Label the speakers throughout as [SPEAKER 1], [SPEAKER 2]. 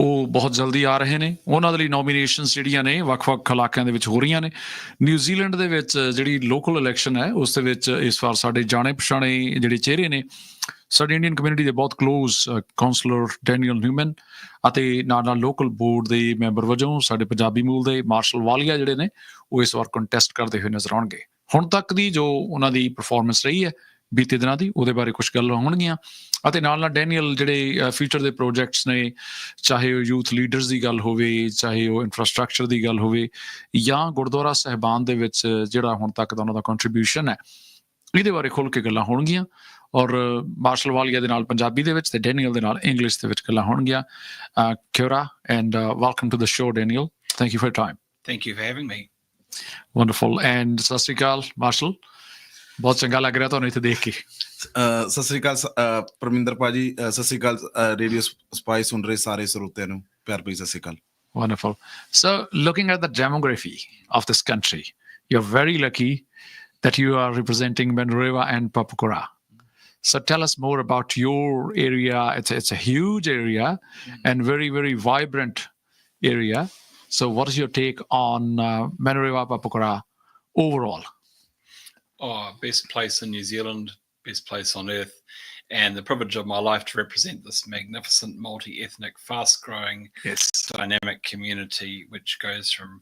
[SPEAKER 1] ਉਹ ਬਹੁਤ ਜਲਦੀ ਆ ਰਹੇ ਨੇ। ਉਹਨਾਂ ਦੇ ਲਈ ਨੋਮੀਨੇਸ਼ਨਸ ਜਿਹੜੀਆਂ ਨੇ ਵੱਖ-ਵੱਖ ਇਲਾਕਿਆਂ ਦੇ ਵਿੱਚ ਹੋ ਰਹੀਆਂ ਨੇ। ਨਿਊਜ਼ੀਲੈਂਡ ਦੇ ਵਿੱਚ ਜਿਹੜੀ ਲੋਕਲ ਇਲੈਕਸ਼ਨ ਹੈ ਉਸ ਦੇ ਵਿੱਚ ਇਸ ਵਾਰ ਸਾਡੇ ਜਾਣੇ ਪਛਾਣੇ ਜਿਹੜੇ ਚਿਹਰੇ ਨੇ, ਸਾਡੀ ਇੰਡੀਅਨ ਕਮਿਊਨਿਟੀ ਦੇ ਬਹੁਤ ਕਲੋਜ਼ ਕਾਉਂਸਲਰ ਡੈਨੀਅਲ ਨਿਊਮਨ ਅਤੇ ਨਾਲ ਲੋਕਲ ਬੋਰਡ ਦੇ ਮੈਂਬਰ ਵਜੋਂ ਸਾਡੇ ਪੰਜਾਬੀ ਮੂਲ ਦੇ ਮਾਰਸ਼ਲ ਵਾਲੀਆ ਜਿਹੜੇ ਨੇ ਉਹ ਇਸ ਵਾਰ ਕੰਟੈਸਟ ਕਰਦੇ ਹੋਏ ਨਜ਼ਰ ਆਉਣਗੇ। ਹੁਣ ਤੱਕ ਦੀ ਜੋ ਉਹਨਾਂ ਦੀ ਪਰਫਾਰਮੈਂਸ ਰਹੀ ਹੈ ਬੀਤੇ ਦਿਨਾਂ ਦੀ, ਉਹਦੇ ਬਾਰੇ ਕੁਛ ਗੱਲਾਂ ਹੋਣਗੀਆਂ ਅਤੇ ਨਾਲ ਡੈਨੀਅਲ ਜਿਹੜੇ ਫਿਊਚਰ ਦੇ ਪ੍ਰੋਜੈਕਟਸ ਨੇ, ਚਾਹੇ ਉਹ ਯੂਥ ਲੀਡਰਸ ਦੀ ਗੱਲ ਹੋਵੇ, ਚਾਹੇ ਉਹ ਇਨਫਰਾਸਟਰਕਚਰ ਦੀ ਗੱਲ ਹੋਵੇ, ਜਾਂ ਗੁਰਦੁਆਰਾ ਸਾਹਿਬਾਨ ਦੇ ਵਿੱਚ ਜਿਹੜਾ ਹੁਣ ਤੱਕ ਦਾ ਉਹਨਾਂ ਦਾ ਕੰਟਰੀਬਿਊਸ਼ਨ ਹੈ, ਇਹਦੇ ਬਾਰੇ ਖੁੱਲ੍ਹ ਕੇ ਗੱਲਾਂ ਹੋਣਗੀਆਂ। ਔਰ ਮਾਰਸ਼ਲ ਵਾਲੀਆ ਦੇ ਨਾਲ ਪੰਜਾਬੀ ਦੇ ਵਿੱਚ ਤੇ ਡੈਨੀਅਲ ਦੇ ਨਾਲ ਇੰਗਲਿਸ਼ ਦੇ ਵਿੱਚ ਗੱਲਾਂ ਹੋਣਗੀਆਂ। Kia and welcome to the show, Daniel. Thank you for your time.
[SPEAKER 2] Thank you for having me.
[SPEAKER 1] Wonderful. And ਸਤਿ ਸ਼੍ਰੀ ਅਕਾਲ ਮਾਰਸ਼ਲ, ਬਹੁਤ ਚੰਗਾ ਲੱਗ ਰਿਹਾ ਤੁਹਾਨੂੰ ਇੱਥੇ ਦੇਖ ਕੇ।
[SPEAKER 3] ਸਤਿ ਸ਼੍ਰੀ ਅਕਾਲ ਪਰਮਿੰਦਰ ਭਾਜੀ, ਸਤਿ ਸ਼੍ਰੀ ਅਕਾਲ ਰੇਡੀਓ ਸਪਾਈ ਸੁਣ ਰਹੇ ਸਾਰੇ ਸਰੋਤਿਆਂ ਨੂੰ ਪਿਆਰ ਭਰੀ ਸਤਿ ਸ਼੍ਰੀ ਅਕਾਲ।
[SPEAKER 1] Wonderful. So looking at the demography of this country, you're very lucky that you are representing Manurewa and Papakura. So tell us more about your area. It's a huge area and very, very vibrant area. So what is your take on Manurewa-Papakura overall?
[SPEAKER 2] Oh, best place in New Zealand, best place on earth, and the privilege of my life to represent this magnificent, multi-ethnic, fast-growing, dynamic community which goes from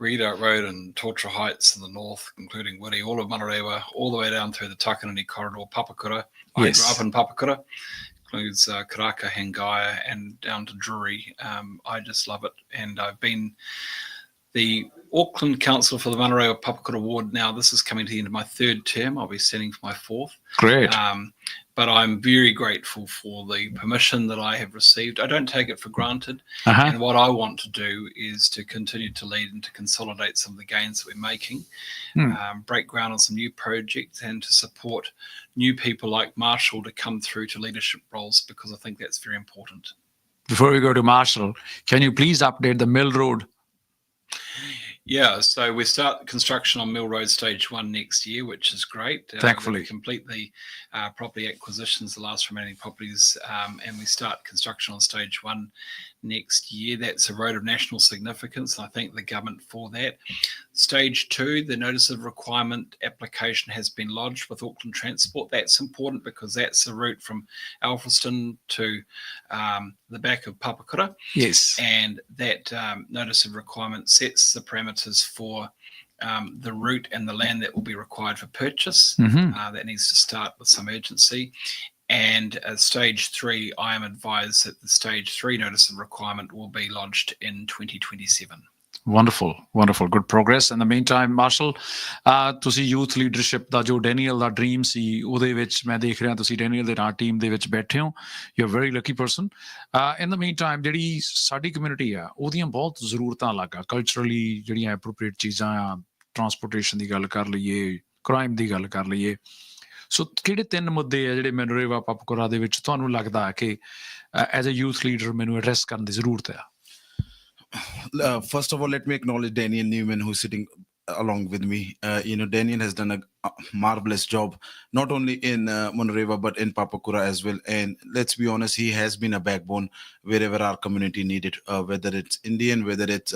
[SPEAKER 2] Redoubt Road and Torture Heights in the north, including Wiri, all of Manurewa, all the way down through the Takanini corridor, Papakura. I grew up in Papakura, includes Karaka, Hangaya, and down to Drury. I just love it. And I've been the Auckland council for the Manurewa-Papakura ward now. This is coming to the end of my third term. I'll be standing for my fourth.
[SPEAKER 1] Great.
[SPEAKER 2] But I'm very grateful for the permission that I have received. I don't take it for granted. And what I want to do is to continue to lead and to consolidate some of the gains that we're making, break ground on some new projects, and to support new people like Marshall to come through to leadership roles, because I think that's very important.
[SPEAKER 1] Before we go to Marshall, can you please update the Mill Road?
[SPEAKER 2] Yeah, so we start construction on Mill Road Stage 1 next year, which is great.
[SPEAKER 1] Thankfully.
[SPEAKER 2] We complete the property acquisitions, the last remaining properties, and we start construction on Stage 1 next year. That's a road of national significance, and I thank the government for that. Stage 2, the notice of requirement application has been lodged with Auckland Transport. That's important because that's the route from Alfriston to the back of Papakura.
[SPEAKER 1] Yes.
[SPEAKER 2] And that notice of requirement sets the parameters for the route and the land that will be required for purchase. That needs to start with some urgency. And Stage 3, I am advised that the Stage 3 notice of requirement will be lodged in 2027.
[SPEAKER 1] Wonderful, wonderful, good progress. In the meantime, Marshall, ਤੁਸੀਂ youth leadership ਦਾ ਜੋ Daniel ਦਾ dream ਸੀ ਉਹਦੇ ਵਿੱਚ ਮੈਂ ਦੇਖ ਰਿਹਾ ਤੁਸੀਂ Daniel ਦੇ ਨਾਲ ਟੀਮ ਦੇ ਵਿੱਚ ਬੈਠੇ ਹੋ। You are very lucky person. In the meantime ਜਿਹੜੀ ਸਾਡੀ ਕਮਿਊਨਿਟੀ ਆ ਉਹਦੀਆਂ ਬਹੁਤ ਜ਼ਰੂਰਤਾਂ ਅਲੱਗ ਆ, ਕਲਚਰਲੀ ਜਿਹੜੀਆਂ ਐਪਰੋਪ੍ਰੀਏਟ ਚੀਜ਼ਾਂ ਆ, ਟਰਾਂਸਪੋਰਟੇਸ਼ਨ ਦੀ ਗੱਲ ਕਰ ਲਈਏ, ਕ੍ਰਾਈਮ ਦੀ ਗੱਲ ਕਰ ਲਈਏ, ਸੋ ਕਿਹੜੇ 3 ਮੁੱਦੇ ਆ ਜਿਹੜੇ ਮੈਨੂਰੇਵਾ ਪਾਪਕੁਰਾ ਦੇ ਵਿੱਚ ਤੁਹਾਨੂੰ ਲੱਗਦਾ ਕਿ ਐਜ਼ ਅ ਯੂਥ ਲੀਡਰ ਮੈਨੂੰ ਐਡਰੈਸ ਕਰਨ ਦੀ ਜ਼ਰੂਰਤ ਆ?
[SPEAKER 3] First of all, let me acknowledge Daniel Newman, who's sitting along with me. Daniel has done a marvelous job, not only in Manurewa, but in Papakura as well. And let's be honest, he has been a backbone wherever our community needed, whether it's Indian, whether it's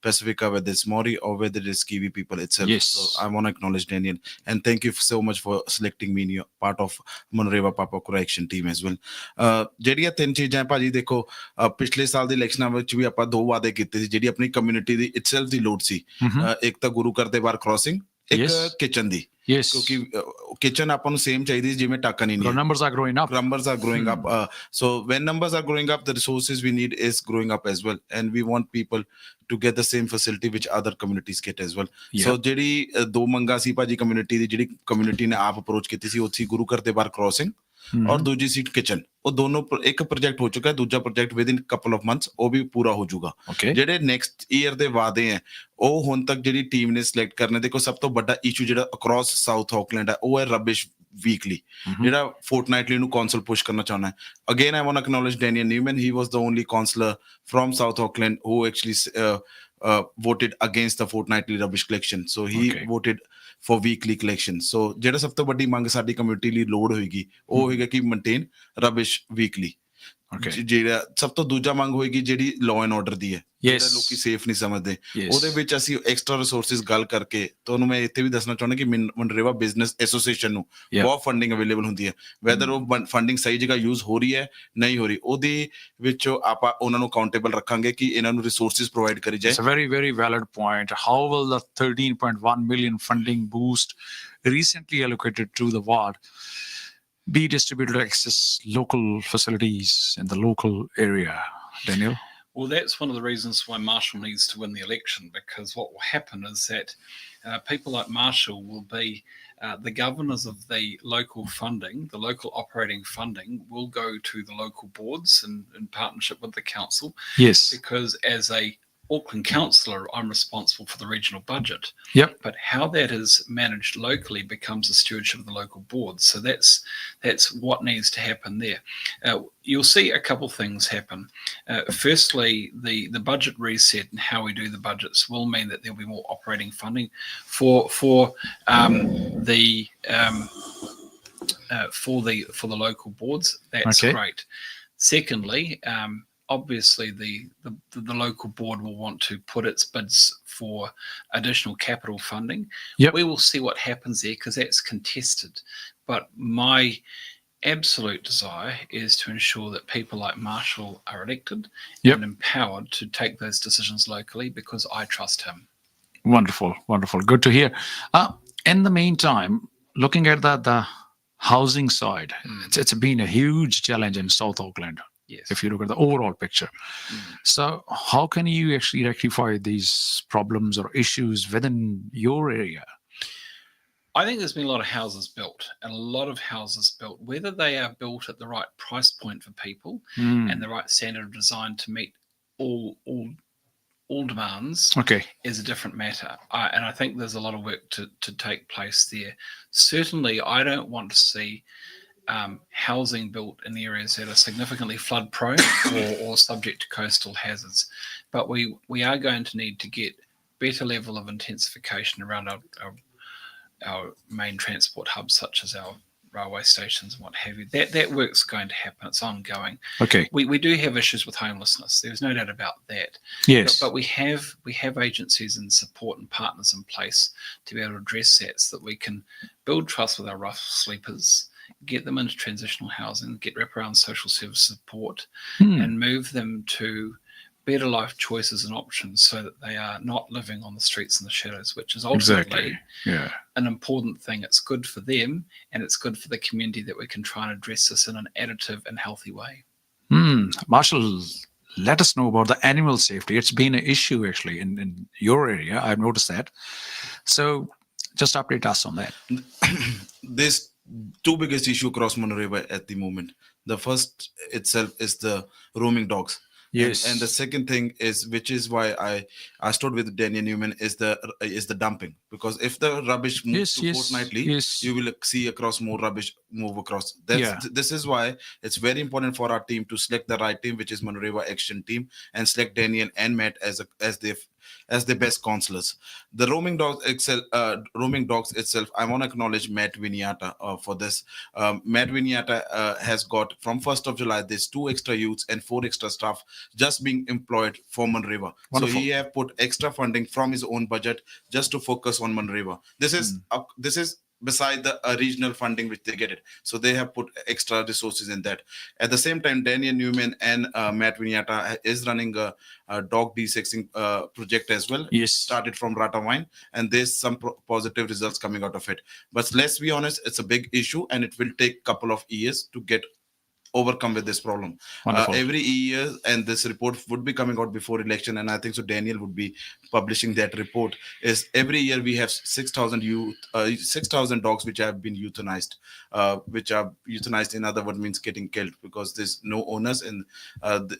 [SPEAKER 3] Pacifica, whether it's Maori, or whether it's Kiwi people itself.
[SPEAKER 1] Yes.
[SPEAKER 3] So I want to acknowledge Daniel. And thank you so much for selecting me in your part of Manurewa-Papakura action team as well. ਜਿਹੜੀਆਂ 3 ਚੀਜ਼ਾਂ ਭਾਜੀ ਦੇਖੋ, ਪਿਛਲੇ ਸਾਲ ਦੀ ਇਲੈਕਸ਼ਨਾਂ ਵਿੱਚ ਵੀ ਆਪਾਂ 2 ਵਾਅਦੇ ਕੀਤੇ ਸੀ ਜਿਹੜੀ ਆਪਣੀ ਕਮਿਊਨਿਟੀ ਦੀ ਇਟਸੈਲਫ ਦੀ ਲੋੜ ਸੀ। ਇੱਕ ਤਾਂ ਗੁਰੂ ਘਰ ਦੇ ਬਾਹਰ ਕ੍ਰਾਸਿੰਗ, ਇੱਕ ਕਿਚਨ ਦੀ, ਕਿਉਂਕਿ ਕਿਚਨ ਆਪਾਂ ਨੂੰ ਸੇਮ ਚਾਹੀਦੀ ਸੀ ਜਿਵੇਂ ਟਾਕਾ ਨਹੀਂ।
[SPEAKER 1] Numbers are growing up.
[SPEAKER 3] So when numbers are growing up, the resources we need is growing up as well, and we want people to get the same facility which other communities get as well. So ਜਿਹੜੀ 2 ਮੰਗਾਂ ਸੀ ਭਾਜੀ community ਦੀ, ਜਿਹੜੀ community ਨੇ ਆਪ approach ਕੀਤੀ ਸੀ, ਉਹ ਸੀ ਗੁਰੂ ਘਰ ਦੇ ਬਾਹਰ ਕ੍ਰਾਸਿੰਗ ਔਰ ਦੂਜੀ ਸੀ ਕਿਚਨ। ਉਹ ਦੋਨੋਂ ਇੱਕ ਪ੍ਰੋਜੈਕਟ ਹੋ ਚੁੱਕਾ ਹੈ, ਦੂਜਾ project within couple of months ਉਹ ਵੀ ਪੂਰਾ ਹੋ ਜਾਊਗਾ। ਜਿਹੜੇ ਨੈਕਸਟ ਈਅਰ ਦੇ ਵਾਅਦੇ ਹੈ ਉਹ ਹੁਣ ਤੱਕ ਜਿਹੜੀ ਟੀਮ ਨੇ ਸਿਲੈਕਟ ਕਰਨੇ, ਦੇਖੋ ਸਭ ਤੋਂ ਵੱਡਾ ਇਸ਼ੂ ਜਿਹੜਾ ਅਕ੍ਰੋਸ ਸਾਊਥ ਆਕਲੈਂਡ ਹੈ ਉਹ ਹੈ ਰਬਿਸ਼ ਵੀਕਲੀ, ਜਿਹੜਾ ਫੋਰਟਨਾਈਟਲੀ ਨੂੰ ਕੌਂਸਲ ਪੁਸ਼ ਕਰਨਾ ਚਾਹੁੰਦਾ ਹੈ। Again I want to acknowledge Daniel Newman, he was the only councillor from South Auckland who actually voted against the fortnightly rubbish collection. So he voted for weekly collection. So ਜਿਹੜਾ ਸਭ ਤੋਂ ਵੱਡੀ ਮੰਗ ਸਾਡੀ community ਲਈ ਲੋੜ ਹੋਏਗੀ ਉਹ ਹੋਏਗਾ ਕਿ ਮੇਨਟੇਨ rubbish weekly.
[SPEAKER 1] Okay.
[SPEAKER 3] ਜਿਹੜਾ ਸਭ ਤੋਂ ਦੂਜਾ ਮੰਗ ਹੋਏਗੀ ਜਿਹੜੀ ਲਾਅ ਐਂਡ ਆਰਡਰ ਦੀ ਹੈ, ਜਿਹੜਾ
[SPEAKER 1] Yes.
[SPEAKER 3] ਲੋਕੀ ਸੇਫ ਨਹੀਂ ਸਮਝਦੇ,
[SPEAKER 1] Yes.
[SPEAKER 3] ਉਹਦੇ ਵਿੱਚ ਅਸੀਂ ਐਕਸਟਰਾ ਰਿਸੋਰਸਿਸ ਗੱਲ ਕਰਕੇ ਤੁਹਾਨੂੰ ਮੈਂ ਇੱਥੇ ਵੀ ਦੱਸਣਾ ਚਾਹੁੰਦਾ ਕਿ ਮਨਰੇਵਾ ਬਿਜ਼ਨਸ ਐਸੋਸੀਏਸ਼ਨ ਨੂੰ ਬਹੁਤ ਫੰਡਿੰਗ ਅਵੇਲੇਬਲ ਹੁੰਦੀ ਹੈ, ਵੈਦਰ ਉਹ ਫੰਡਿੰਗ ਸਹੀ ਜਗ੍ਹਾ ਯੂਜ਼ ਹੋ ਰਹੀ ਹੈ ਨਹੀਂ ਹੋ ਰਹੀ, ਉਹਦੇ ਵਿੱਚੋਂ ਆਪਾਂ ਉਹਨਾਂ ਨੂੰ ਅਕਾਊਂਟੇਬਲ ਰੱਖਾਂਗੇ ਕਿ ਇਹਨਾਂ ਨੂੰ ਰਿਸੋਰਸਿਸ ਪ੍ਰੋਵਾਈਡ ਕਰੀ ਜਾਏ।
[SPEAKER 1] It's a very, very valid point. How will the 13.1 million funding boost recently allocated to the ward be distributed to access local facilities in the local area? Daniel?
[SPEAKER 2] Well, that's one of the reasons why Marshall needs to win the election, because what will happen is that people like Marshall will be the governors of the local funding, the local operating funding will go to the local boards in partnership with the council.
[SPEAKER 1] Yes.
[SPEAKER 2] Because as a Auckland councillor, I'm responsible for the regional budget.
[SPEAKER 1] Yep.
[SPEAKER 2] But how that is managed locally becomes the stewardship of the local boards. So that's what needs to happen there. You'll see a couple things happen. Firstly, the budget reset and how we do the budgets will mean that there'll be more operating funding for the local boards. That's great. Secondly, obviously the local board will want to put its bids for additional capital funding.
[SPEAKER 1] Yep.
[SPEAKER 2] We will see what happens there because that's contested. But my absolute desire is to ensure that people like Marshall are elected and empowered to take those decisions locally because I trust him.
[SPEAKER 1] Wonderful, wonderful. Good to hear. In the meantime, looking at the housing side, it's been a huge challenge in South Auckland.
[SPEAKER 2] Yes.
[SPEAKER 1] If you look at the overall picture. So how can you actually rectify these problems or issues within your area?
[SPEAKER 2] I think there's been a lot of houses built, and a lot of houses built, whether they are built at the right price point for people and the right standard of design to meet all demands is a different matter. And I think there's a lot of work to take place there. Certainly, I don't want to see housing built in areas that are significantly flood prone or subject to coastal hazards. But we are going to need to get better level of intensification around our main transport hubs, such as our railway stations and what have you. That work's going to happen. It's ongoing.
[SPEAKER 1] Okay.
[SPEAKER 2] We do have issues with homelessness. There's no doubt about that.
[SPEAKER 1] Yes.
[SPEAKER 2] But we have agencies and support and partners in place to be able to address that so that we can build trust with our rough sleepers, get them into transitional housing, get wraparound social service support, and move them to better life choices and options so that they are not living on the streets in the shadows, which is ultimately an important thing. It's good for them and it's good for the community that we can try and address this in an additive and healthy way.
[SPEAKER 1] Marshall, let us know about the animal safety. It's been an issue actually in your area. I've noticed that. So just update us on that.
[SPEAKER 3] There's two biggest issue across Manurewa at the moment. The first itself is the roaming dogs.
[SPEAKER 1] Yes.
[SPEAKER 3] And the second thing is, which is why I stood with Daniel Newman, is the dumping. Because if the rubbish moves fortnightly, you will see across more rubbish move across. This is why it's very important for our team to select the right team, which is Manurewa Action Team, and select Daniel and Matt as the best counselors. The roaming dogs itself, I want to acknowledge Matt Viniata for this. Matt Viniata has got, from 1st of July, there's 2 extra youths and 4 extra staff just being employed for Manurewa. So he have put extra funding from his own budget just to focus on Manurewa. This is beside the regional funding which they get it. So they have put extra resources in that. At the same time, Daniel Newman and Matt Viniata is running a dog desexing project as well.
[SPEAKER 1] Yes.
[SPEAKER 3] Started from Ratawine, and there's some positive results coming out of it. But let's be honest, it's a big issue and it will take a couple of years to get overcome with this problem. Every year, and this report would be coming out before election, and I think so Daniel would be publishing that report, is every year we have 6,000 dogs which have been euthanized, which are euthanized, in other words means getting killed, because there's no owners and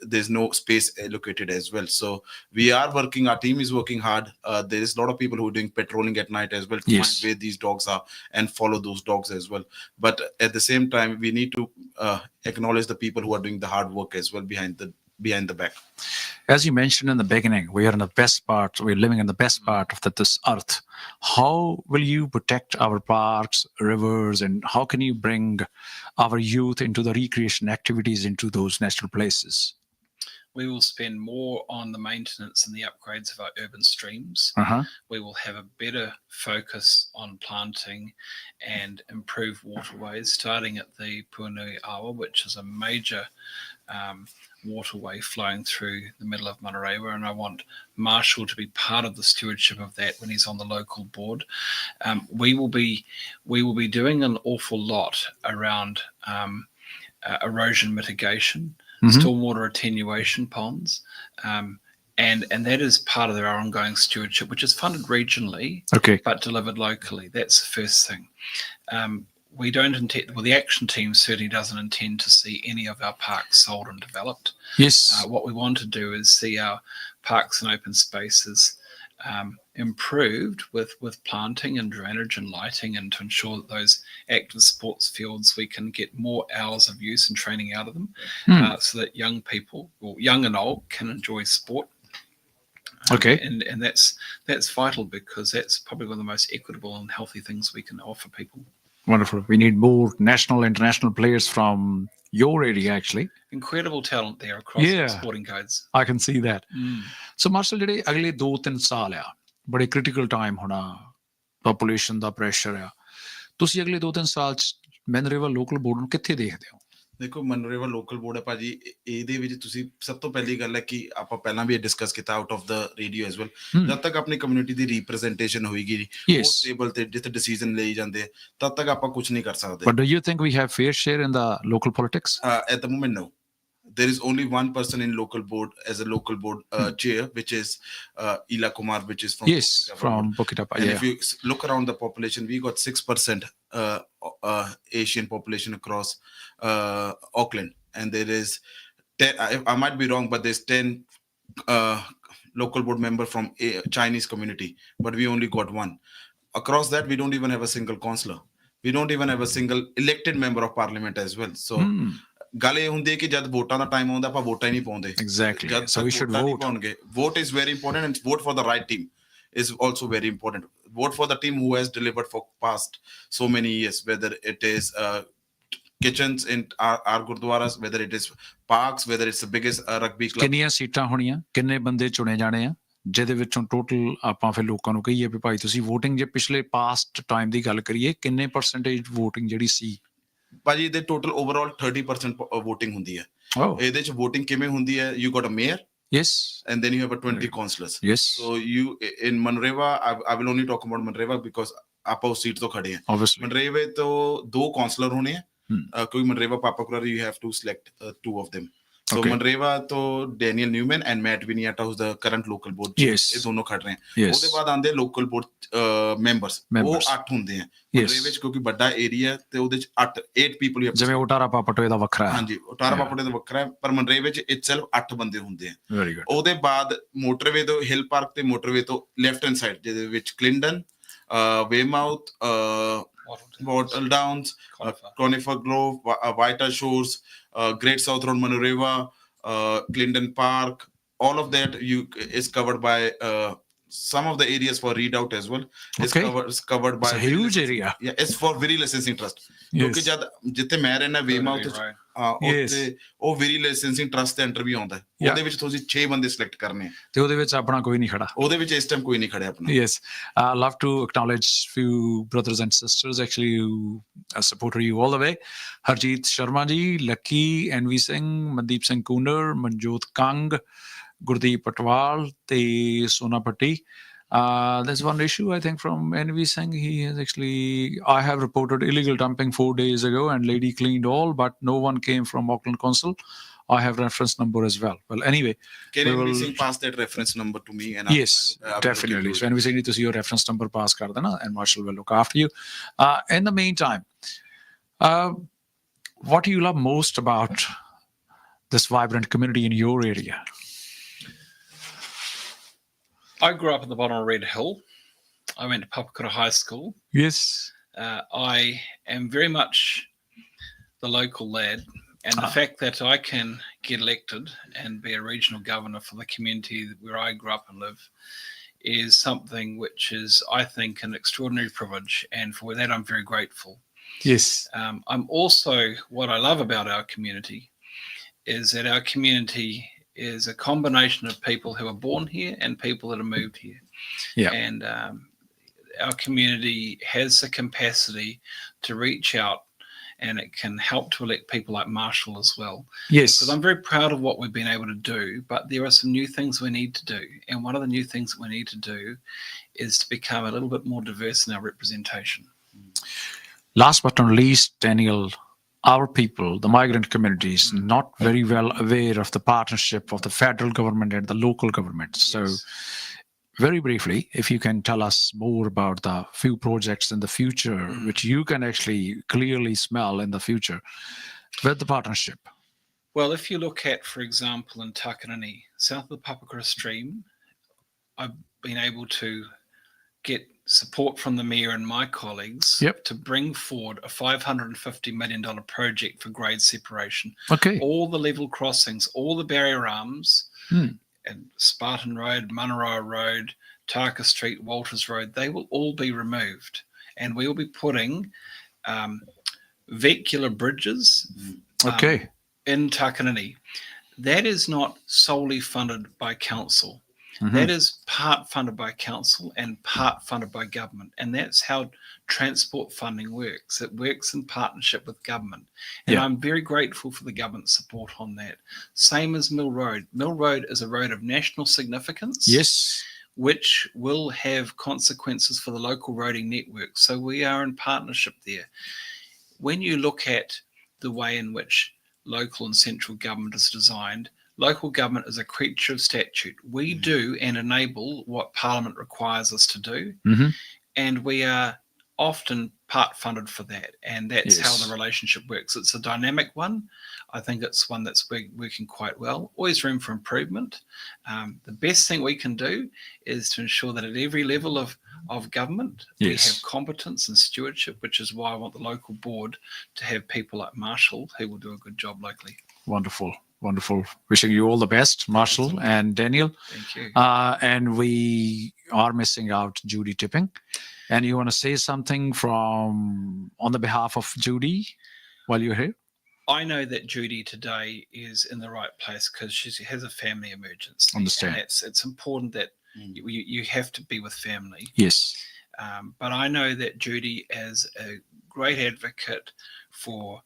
[SPEAKER 3] there's no space allocated as well. So we are working, our team is working hard. There is a lot of people who are doing patrolling at night as well to find where these dogs are and follow those dogs as well. But at the same time, we need to acknowledge the people who are doing the hard work as well behind the back.
[SPEAKER 1] As you mentioned in the beginning, we are in the best part, we're living in the best part of this earth. How will you protect our parks, rivers, and how can you bring our youth into the recreation activities into those natural places?
[SPEAKER 2] We will spend more on the maintenance and the upgrades of our urban streams. We will have a better focus on planting and improve waterways, starting at the Puanui Awa, which is a major waterway flowing through the middle of Manurewa, and I want Marshall to be part of the stewardship of that when he's on the local board. We will be doing an awful lot around erosion mitigation, stormwater attenuation ponds, and that is part of our ongoing stewardship, which is funded regionally, but delivered locally. That's the first thing. We don't intend, well, the action team certainly doesn't intend to see any of our parks sold and developed.
[SPEAKER 1] Yes.
[SPEAKER 2] What we want to do is see our parks and open spaces improved with planting and drainage and lighting, and to ensure that those active sports fields, we can get more hours of use and training out of them, so that young people, well, young and old, can enjoy sport. And that's vital, because that's probably one of the most equitable and healthy things we can offer people.
[SPEAKER 1] Wonderful. We need more national, international players from your area, actually.
[SPEAKER 2] Incredible talent there across sporting codes.
[SPEAKER 1] I can see that. So, Marshall, ਜਿਹੜੇ ਅਗਲੇ 2-3 ਸਾਲ ਆ ਬੜੇ critical time ਹੋਣਾ, population ਦਾ pressure ਆ, ਤੁਸੀਂ ਅਗਲੇ 2-3 ਸਾਲ ਚ ਮੈਨਰੇਵਾ ਲੋਕਲ ਬੋਰਡ ਨੂੰ ਕਿੱਥੇ ਦੇਖਦੇ ਹੋ?
[SPEAKER 3] ਦੇਖੋ, ਮਨਰੇਵਾ ਲੋਕਲ ਬੋਰਡ ਹੈ ਭਾਜੀ, ਇਹਦੇ ਵਿੱਚ ਤੁਸੀਂ ਸਭ ਤੋਂ ਪਹਿਲੀ ਗੱਲ ਹੈ ਕਿ ਆਪਾਂ ਪਹਿਲਾਂ ਵੀ ਡਿਸਕਸ ਕੀਤਾ out of the radio as well, ਜਦ ਤੱਕ ਆਪਣੀ ਕਮਿਊਨਿਟੀ ਦੀ ਰਿਪਰੈਜ਼ੈਂਟੇਸ਼ਨ ਹੋਏਗੀ ਉਸ ਟੇਬਲ ਤੇ ਜਿੱਥੇ ਡਿਸੀਜਨ ਲਈ ਜਾਂਦੇ ਆ, ਤਦ ਤੱਕ ਆਪਾਂ ਕੁਝ ਨਹੀਂ ਕਰ ਸਕਦੇ.
[SPEAKER 1] But do you think we have fair share in the local politics?
[SPEAKER 3] At the moment, no. There is only one person in local board as a local board chair, which is Ila Kumar, which is from Pukitapa. And if you look around the population, we got 6% Asian population across Auckland, and there is 10, I might be wrong, but there's 10 local board member from Chinese community, but we only got one. Across that, we don't even have a single councillor. We don't even have a single elected member of parliament as well. So ਗੱਲ ਇਹ ਹੁੰਦੀ ਹੈ ਕਿ ਜਦ ਵੋਟਾਂ ਦਾ time ਆਉਂਦਾ ਆਪਾਂ ਵੋਟਾਂ ਹੀ ਨਹੀਂ ਪਾਉਂਦੇ.
[SPEAKER 1] Exactly. So we should vote.
[SPEAKER 3] Vote is very important, and vote for the right team is also very important. Vote for the team who has delivered for past so many years, whether it is kitchens in our gurdwaras, whether it is parks, whether it's the biggest rugby club.
[SPEAKER 1] ਕਿੰਨੀਆਂ ਸੀਟਾਂ ਹੋਣੀਆਂ, ਕਿੰਨੇ ਬੰਦੇ ਚੁਣੇ ਜਾਣੇ ਆ, ਜਿਹਦੇ ਵਿੱਚੋਂ ਟੋਟਲ ਆਪਾਂ ਫਿਰ ਲੋਕਾਂ ਨੂੰ ਕਹੀਏ ਵੀ ਭਾਈ ਤੁਸੀਂ VOTING, ਜੇ ਪਿਛਲੇ ਪਾਸਟ ਟਾਈਮ ਦੀ ਗੱਲ ਕਰੀਏ, ਕਿੰਨੇ ਪਰਸੈਂਟੇਜ VOTING ਜਿਹੜੀ ਸੀ?
[SPEAKER 3] ਭਾਜੀ ਦੇ ਟੋਟਲ ਓਵਰਆਲ 30% VOTING ਹੁੰਦੀ ਹੈ. ਇਹਦੇ ਚ VOTING ਕਿਵੇਂ ਹੁੰਦੀ ਹੈ? You got a mayor, and then you have a 20 councillors. So you in Manurewa, I will only talk about Manurewa because ਆਪਾਂ ਉਸ ਸੀਟ ਤੋਂ ਖੜੇ ਹਾਂ. Manurewa ਤੋਂ 2 councillor ਹੋਣੇ ਆ, ਕਿਉਂਕਿ Manurewa-Papakura you have to select 2 of them. So Manurewa to Daniel Newman and Matt Viniata, who's the current local board chair. ਇਹ ਦੋਨੋਂ ਖੜ ਰਹੇ ਹਨ. ਉਹਦੇ ਬਾਅਦ ਆਉਂਦੇ ਲੋਕਲ ਬੋਰਡ ਮੈਂਬਰਸ, ਉਹ 8 ਹੁੰਦੇ ਆ Manurewa ਵਿੱਚ, ਕਿਉਂਕਿ ਵੱਡਾ ਏਰੀਆ ਤੇ ਉਹਦੇ ਚ 8 ਪੀਪਲ.
[SPEAKER 1] ਜਿਵੇਂ ਉਟਾਰਾ ਪਾਪਟੋਏ ਦਾ ਵੱਖਰਾ ਹੈ.
[SPEAKER 3] ਹਾਂਜੀ, ਉਟਾਰਾ ਪਾਪਟੋਏ ਦਾ ਵੱਖਰਾ ਹੈ, ਪਰ Manurewa ਵਿੱਚ ਇਟਸੈਲਫ 8 ਬੰਦੇ ਹੁੰਦੇ ਆ. ਉਹਦੇ ਬਾਅਦ ਮੋਟਰਵੇ ਤੋਂ ਹਿਲ ਪਾਰਕ ਤੇ ਮੋਟਰਵੇ ਤੋਂ ਲੈਫਟ ਹੈਂਡ ਸਾਈਡ, ਜਿਹਦੇ ਵਿੱਚ ਕਲਿੰਡਨ, ਵੇਮਾਊਥ, Wattle Downs, Conifer Grove, Whiter Shores, Great South Road, Manurewa, Clinton Park, all of that is covered by some of the areas for readout as well. It's covered by
[SPEAKER 1] a huge area.
[SPEAKER 3] Yeah, it's for Viri Licensing Trust. ਕਿਉਂਕਿ ਜਦ ਜਿੱਥੇ ਮੈਂ ਰਹਿਣਾ ਵੇਮਾਊਥ ਉੱਥੇ ਉਹ Viri Licensing Trust ਦੇ under ਵੀ ਆਉਂਦਾ, ਉਹਦੇ ਵਿੱਚ ਤੁਸੀਂ 6 ਬੰਦੇ ਸਿਲੈਕਟ ਕਰਨੇ ਆ, ਤੇ ਉਹਦੇ ਵਿੱਚ ਆਪਣਾ ਕੋਈ ਨਹੀਂ ਖੜਾ, ਉਹਦੇ ਵਿੱਚ ਇਸ ਟਾਈਮ ਕੋਈ ਨਹੀਂ ਖੜਿਆ ਆਪਣਾ.
[SPEAKER 1] Yes, I love to acknowledge few brothers and sisters actually who support you all the way. Harjeet Sharma ji, Lucky, NV Singh, Mandeep Singh Kunder, Manjot Kang, Gurdeep Patwal, te Sona Patti. There's one issue, I think, from NV Singh. He has actually, I have reported illegal dumping 4 days ago and lady cleaned all, but no one came from Auckland Council. I have reference number as well. Well, anyway.
[SPEAKER 3] Can NV Singh pass that reference number to me? And
[SPEAKER 1] yes, definitely. So NV Singh need to see your reference number pass kar dena, and Marshall will look after you. In the meantime, what do you love most about this vibrant community in your area?
[SPEAKER 2] I grew up at the bottom of Red Hill. I went to Papakura High School.
[SPEAKER 1] Yes.
[SPEAKER 2] I am very much the local lad, And the fact that I can get elected and be a regional governor for the community where I grew up and live is something which is, I think, an extraordinary privilege. And for that, I'm very grateful.
[SPEAKER 1] Yes.
[SPEAKER 2] I'm also, what I love about our community is that our community is a combination of people who are born here and people that have moved here.
[SPEAKER 1] Yeah.
[SPEAKER 2] And our community has the capacity to reach out, and it can help to elect people like Marshall as well.
[SPEAKER 1] Yes.
[SPEAKER 2] Because I'm very proud of what we've been able to do, but there are some new things we need to do. And one of the new things that we need to do is to become a little bit more diverse in our representation.
[SPEAKER 1] Last but not least, Daniel, our people, the migrant communities, not very well aware of the partnership of the federal government and the local government. So very briefly, if you can tell us more about the few projects in the future, which you can actually clearly smell in the future with the partnership.
[SPEAKER 2] Well, if you look at, for example, in Takanini, south of the Papakura stream, I've been able to get support from the mayor and my colleagues to bring forward a $550 million project for grade separation.
[SPEAKER 1] Okay.
[SPEAKER 2] All the level crossings, all the barrier arms, and Spartan Road, Manurewa Road, Taka Street, Walters Road, they will all be removed. And we will be putting vehicular bridges in Takanini. That is not solely funded by council. That is part funded by council and part funded by government. And that's how transport funding works. It works in partnership with government. And I'm very grateful for the government support on that. Same as Mill Road. Mill Road is a road of national significance.
[SPEAKER 1] Yes.
[SPEAKER 2] Which will have consequences for the local roading network. So we are in partnership there. When you look at the way in which local and central government is designed, local government is a creature of statute. We do and enable what Parliament requires us to do, and we are often part funded for that. And that's how the relationship works. It's a dynamic one. I think it's one that's working quite well. Always room for improvement. The best thing we can do is to ensure that at every level of government, we have competence and stewardship, which is why I want the local board to have people like Marshall who will do a good job locally.
[SPEAKER 1] Wonderful. Wonderful. Wishing you all the best, Marshall and Daniel.
[SPEAKER 2] Thank you.
[SPEAKER 1] And we are missing out Judy Tipping. And you want to say something on the behalf of Judy while you're here?
[SPEAKER 2] I know that Judy today is in the right place because she has a family emergency.
[SPEAKER 1] Understand.
[SPEAKER 2] And it's important that you have to be with family.
[SPEAKER 1] Yes.
[SPEAKER 2] But I know that Judy is a great advocate for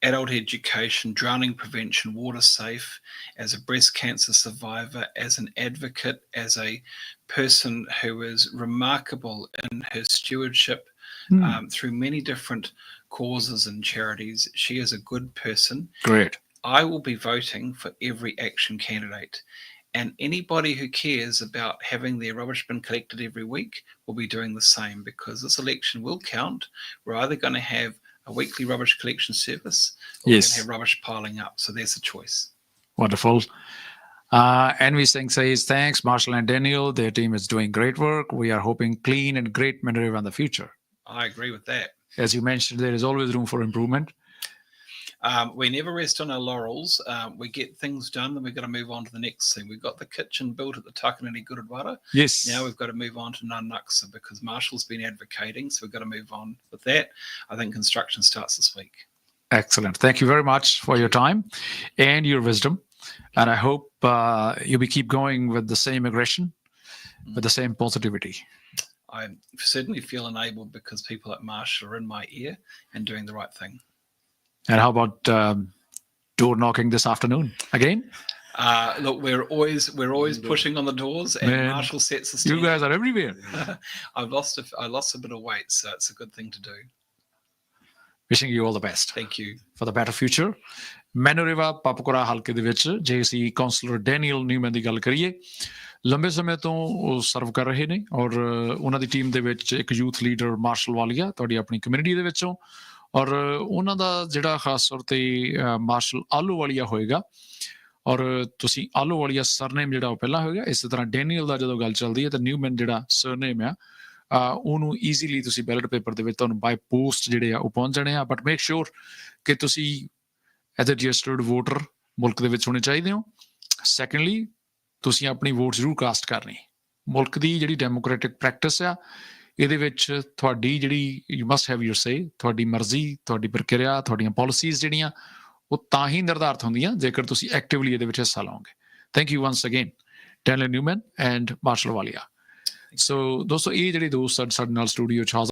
[SPEAKER 2] adult education, drowning prevention, water safe, as a breast cancer survivor, as an advocate, as a person who is remarkable in her stewardship through many different causes and charities. She is a good person.
[SPEAKER 1] Great.
[SPEAKER 2] I will be voting for every Action candidate. And anybody who cares about having their rubbish bin collected every week will be doing the same, because this election will count. We're either going to have a weekly rubbish collection service, or we're going to have rubbish piling up. So there's a choice.
[SPEAKER 1] Wonderful. Envy Singh says, thanks, Marshall and Daniel. Their team is doing great work. We are hoping clean and great Manurewa in the future.
[SPEAKER 2] I agree with that.
[SPEAKER 1] As you mentioned, there is always room for improvement.
[SPEAKER 2] We never rest on our laurels. We get things done, then we've got to move on to the next thing. We've got the kitchen built at the Takanini Gurudwara.
[SPEAKER 1] Yes.
[SPEAKER 2] Now we've got to move on to Nanaksa, because Marshall's been advocating, so we've got to move on with that. I think construction starts this week.
[SPEAKER 1] Excellent. Thank you very much for your time and your wisdom. And I hope you will keep going with the same aggression, with the same positivity.
[SPEAKER 2] I certainly feel enabled because people like Marshall are in my ear and doing the right thing.
[SPEAKER 1] And how about door knocking this afternoon again?
[SPEAKER 2] Look, we're always pushing on the doors, and Marshall sets the standard.
[SPEAKER 1] You guys are everywhere.
[SPEAKER 2] I lost a bit of weight, so it's a good thing to do.
[SPEAKER 1] Wishing you all the best.
[SPEAKER 2] Thank you.
[SPEAKER 1] For the better future. Manurewa-Papakura ਹਲਕੇ ਦੇ ਵਿੱਚ ਜੇ ਅਸੀਂ councillor Daniel ਨਿਊਮੈਨ ਦੀ ਗੱਲ ਕਰੀਏ, ਲੰਬੇ ਸਮੇਂ ਤੋਂ ਉਹ ਸਰਵ ਕਰ ਰਹੇ ਨੇ, ਔਰ ਉਹਨਾਂ ਦੀ ਟੀਮ ਦੇ ਵਿੱਚ ਇੱਕ ਯੂਥ ਲੀਡਰ ਮਾਰਸ਼ਲ ਵਾਲੀਆ ਤੁਹਾਡੀ ਆਪਣੀ ਕਮਿਊਨਿਟੀ ਦੇ ਵਿੱਚੋਂ, ਔਰ ਉਹਨਾਂ ਦਾ ਜਿਹੜਾ ਖਾਸ ਤੌਰ ਤੇ ਮਾਰਸ਼ਲ ਆਲੂਵਾਲੀਆ ਹੋਏਗਾ, ਔਰ ਤੁਸੀਂ ਆਲੂਵਾਲੀਆ ਸਰਨੇਮ ਜਿਹੜਾ ਉਹ ਪਹਿਲਾਂ ਹੋਏਗਾ। ਇਸੇ ਤਰ੍ਹਾਂ ਡੈਨੀਅਲ ਦਾ ਜਦੋਂ ਗੱਲ ਚੱਲਦੀ ਹੈ ਤਾਂ ਨਿਊਮੈਨ ਜਿਹੜਾ ਸਰਨੇਮ ਆ ਉਹਨੂੰ ਈਜ਼ੀਲੀ ਤੁਸੀਂ ਬੈਲਟ ਪੇਪਰ ਦੇ ਵਿੱਚ ਤੁਹਾਨੂੰ ਬਾਈ ਪੋਸਟ ਜਿਹੜੇ ਆ ਉਹ ਪਹੁੰਚ ਜਾਣੇ ਆ। ਬਟ ਮੇਕ ਸ਼ੋਰ ਕਿ ਤੁਸੀਂ ਐਜ਼ ਅ ਰਜਿਸਟਰਡ ਵੋਟਰ ਮੁਲਕ ਦੇ ਵਿੱਚ ਹੋਣੇ ਚਾਹੀਦੇ ਹੋ। ਸੈਕੰਡਲੀ, ਤੁਸੀਂ ਆਪਣੀ ਵੋਟ ਜ਼ਰੂਰ ਕਾਸਟ ਕਰਨੀ। ਮੁਲਕ ਦੀ ਜਿਹੜੀ ਡੈਮੋਕ੍ਰੈਟਿਕ ਪ੍ਰੈਕਟਿਸ ਆ, ਇਹਦੇ ਵਿੱਚ ਤੁਹਾਡੀ ਜਿਹੜੀ ਯੂ ਮਸਟ ਹੈਵ ਯੂਰ ਸੇ, ਤੁਹਾਡੀ ਮਰਜ਼ੀ, ਤੁਹਾਡੀ ਪ੍ਰਕਿਰਿਆ, ਤੁਹਾਡੀਆਂ ਪਾਲਿਸੀਜ਼ ਜਿਹੜੀਆਂ ਉਹ ਤਾਂ ਹੀ ਨਿਰਧਾਰਤ ਹੁੰਦੀਆਂ ਜੇਕਰ ਤੁਸੀਂ ਐਕਟਿਵਲੀ ਇਹਦੇ ਵਿੱਚ ਹਿੱਸਾ ਲਓਗੇ। Thank you once again Daniel Newman and Marshall Walia. So ਦੋਸਤੋ, ਇਹ ਜਿਹੜੇ ਦੋਸਤ ਸਾਡੇ ਨਾਲ ਸਟੂਡੀਓ 'ਚ ਹਾਜ਼ਰ